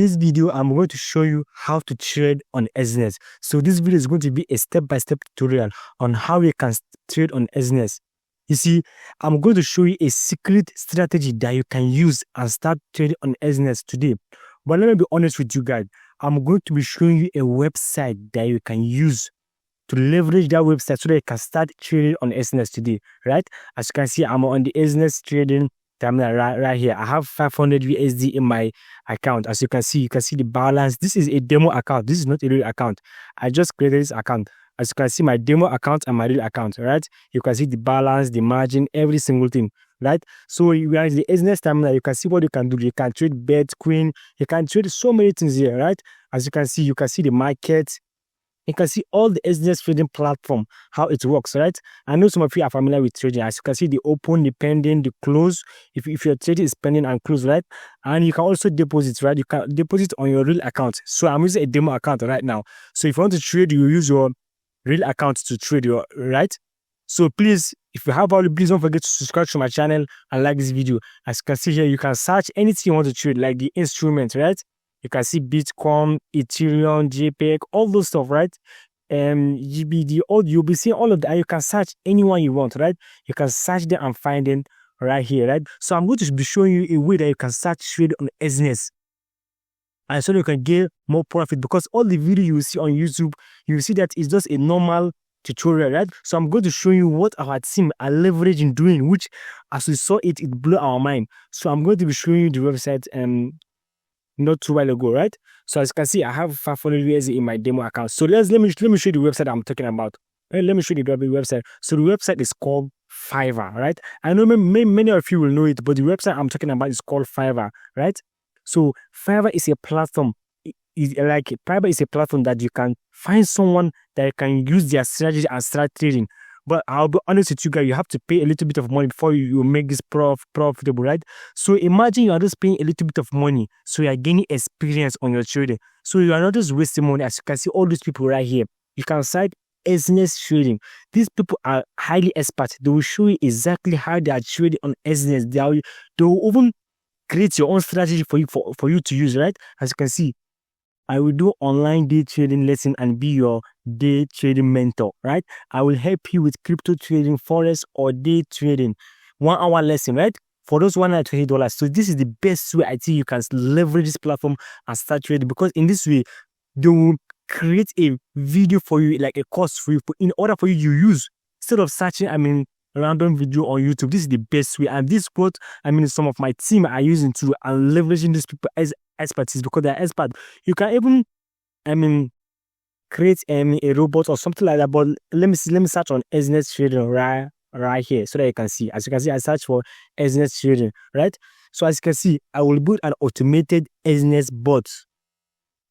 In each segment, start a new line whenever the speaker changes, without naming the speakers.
This video, I'm going to show you how to trade on Exness. So this video is going to be a step-by-step tutorial on how you can trade on Exness. You see, I'm going to show you a secret strategy that you can use and start trading on Exness today. But let me be honest with you guys. I'm going to be showing you a website that you can use to leverage that website so that you can start trading on Exness today, right? As you can see, I'm on the Exness trading terminal right here. I have 500 USD in my account. As you can see the balance. This is a demo account. This is not a real account. I just created this account. As you can see, my demo account and my real account, right? You can see the balance, the margin, every single thing, right? So you are in the Exness terminal. You can see what you can do. You can trade Bitcoin. You can trade so many things here, right? As you can see the market. You can see all the Exness trading platform, how it works, right? I know some of you are familiar with trading. As you can see, the open, the pending, the close. If your trading is pending and close, right? And you can also deposit, right? You can deposit on your real account. So I'm using a demo account right now. So if you want to trade, you use your real account to trade your, right? So please, if you have value, please don't forget to subscribe to my channel and like this video. As you can see here, you can search anything you want to trade, like the instrument, right? You can see Bitcoin, Ethereum, JPEG, all those stuff, right? GBD, all you'll be seeing all of that. You can search anyone you want, right? You can search them and find them right here, right? So I'm going to be showing you a way that you can start trade on Exness, and so you can get more profit, because all the video you see on YouTube, you see that it's just a normal tutorial, right? So I'm going to show you what our team are leveraging doing, which as we saw it blew our mind. So I'm going to be showing you the website not too while ago, right? So as you can see, I have 500 USD in my demo account. So let me show you the website I'm talking about. Let me show you the website. So the website is called Fiverr, right? I know many of you will know it, but the website I'm talking about is called Fiverr, right? So Fiverr is a platform. Fiverr is a platform that you can find someone that can use their strategy and start trading. But I'll be honest with you guys, you have to pay a little bit of money before you make this profitable, right? So imagine you are just paying a little bit of money, so you are gaining experience on your trading. So you are not just wasting money. As you can see, all these people right here, you can cite Exness trading. These people are highly expert. They will show you exactly how they are trading on Exness. They will even create your own strategy for you to use, right? As you can see, I will do online day trading lesson and be your day trading mentor, right? I will help you with crypto trading, forex, or day trading. 1 hour lesson, right? For those $120. So this is the best way I think you can leverage this platform and start trading, because in this way, they will create a video for you, like a course for you, in order for you to use, instead of searching, random video on YouTube. This is the best way. And this quote, some of my team are using to and leveraging these people as expertise, because they're expert. You can even create a robot or something like that. But let me search on Exness trading right here, so that you can see. As you can see, I search for Exness trading, right? So as you can see, I will build an automated Exness bot,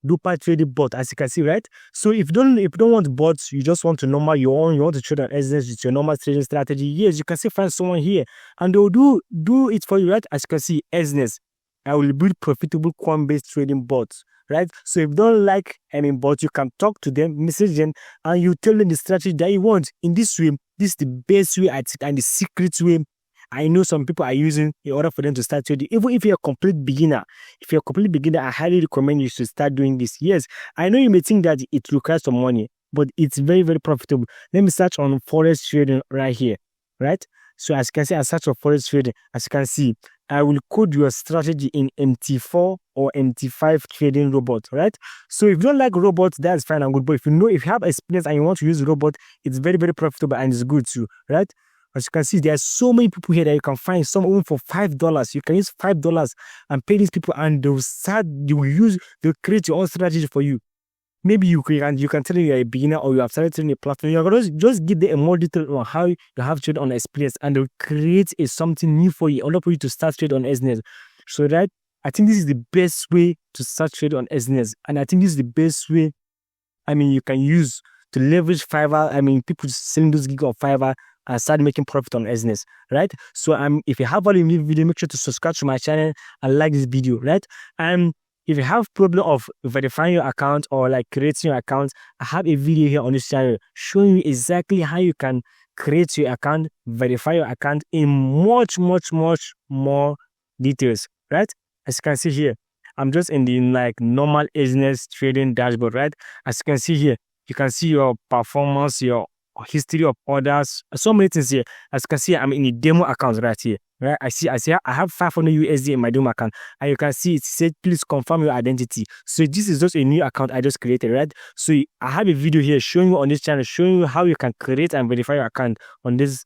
Duper trading bot, as you can see, right? So if you don't want bots, you just want to you want to trade on Exness with your normal trading strategy, yes, you can still find someone here and they'll do it for you, right? As you can see, Exness, I will build profitable coin-based trading bots, right? So if you don't like bots, you can talk to them, message them, and you tell them the strategy that you want. In this way, this is the best way and the secret way I know some people are using in order for them to start trading. Even if you're a complete beginner, I highly recommend you to start doing this. Yes, I know you may think that it requires some money, but it's very, very profitable. Let me search on forex trading right here, right? So as you can see, I search for forex trading. As you can see, I will code your strategy in MT4 or MT5 trading robot, right? So if you don't like robots, that's fine and good. But if you have experience and you want to use robot, it's very, very profitable and it's good too, right? As you can see, there are so many people here that you can find, some even for $5. You can use $5 and pay these people, and they'll create your own strategy for you. Maybe you can tell them you're a beginner or you have started trading a platform. You're going to just give them a more detail on how you have trade on experience, and they'll create something new for you in order for you to start trade on Exness. So that I think this is the best way to start trade on Exness, and I think this is the best way you can use to leverage Fiverr. People selling those gigs of Fiverr and start making profit on Exness, right? So if you have value in this video, make sure to subscribe to my channel and like this video, right? If you have problem of verifying your account or like creating your account, I have a video here on this channel showing you exactly how you can create your account, verify your account in much more details, right? As you can see here, I'm just in the like normal Exness trading dashboard, right? As you can see here, you can see your performance, your history of orders, so many things here. As you can see, I'm in the demo account right here. Right, I have 500 USD in my demo account, and you can see it said, please confirm your identity. So this is just a new account I just created, right? So I have a video here showing you on this channel, showing you how you can create and verify your account on this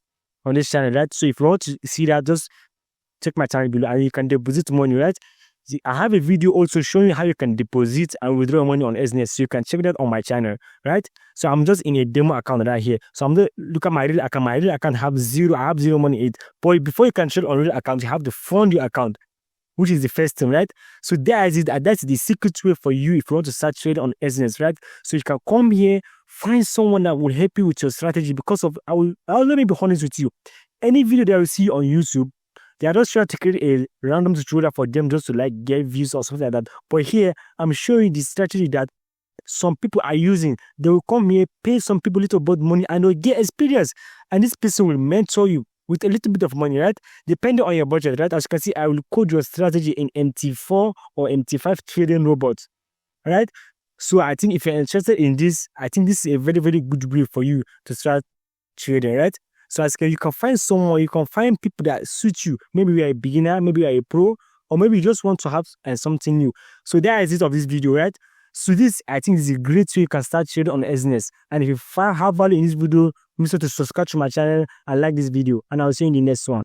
channel, right? So if you want to see that, just check my channel below, and you can deposit money, right? See, I have a video also showing you how you can deposit and withdraw money on Exness, so you can check that on my channel, right? So I'm just in a demo account right here. So I'm going to look at my real account. My real account have zero. I have zero money in it. But before you can trade on real account, you have to fund your account, which is the first thing, right? So that is it. That's the secret way for you if you want to start trading on Exness, right? So you can come here, find someone that will help you with your strategy. Because of let me be honest with you. Any video that you see on YouTube, they are just trying to create a random tutorial for them just to like get views or something like that. But here, I'm showing the strategy that some people are using. They will come here, pay some people a little bit money, and they'll get experience. And this person will mentor you with a little bit of money, right? Depending on your budget, right? As you can see, I will code your strategy in MT4 or MT5 trading robots, right? So I think if you're interested in this, I think this is a very, very good way for you to start trading, right? So as you can find someone, you can find people that suit you. Maybe you are a beginner, maybe you are a pro, or maybe you just want to have something new. So that is it of this video, right? So this, I think, is a great way you can start trading on Exness. And if you have value in this video, make sure to subscribe to my channel and like this video. And I'll see you in the next one.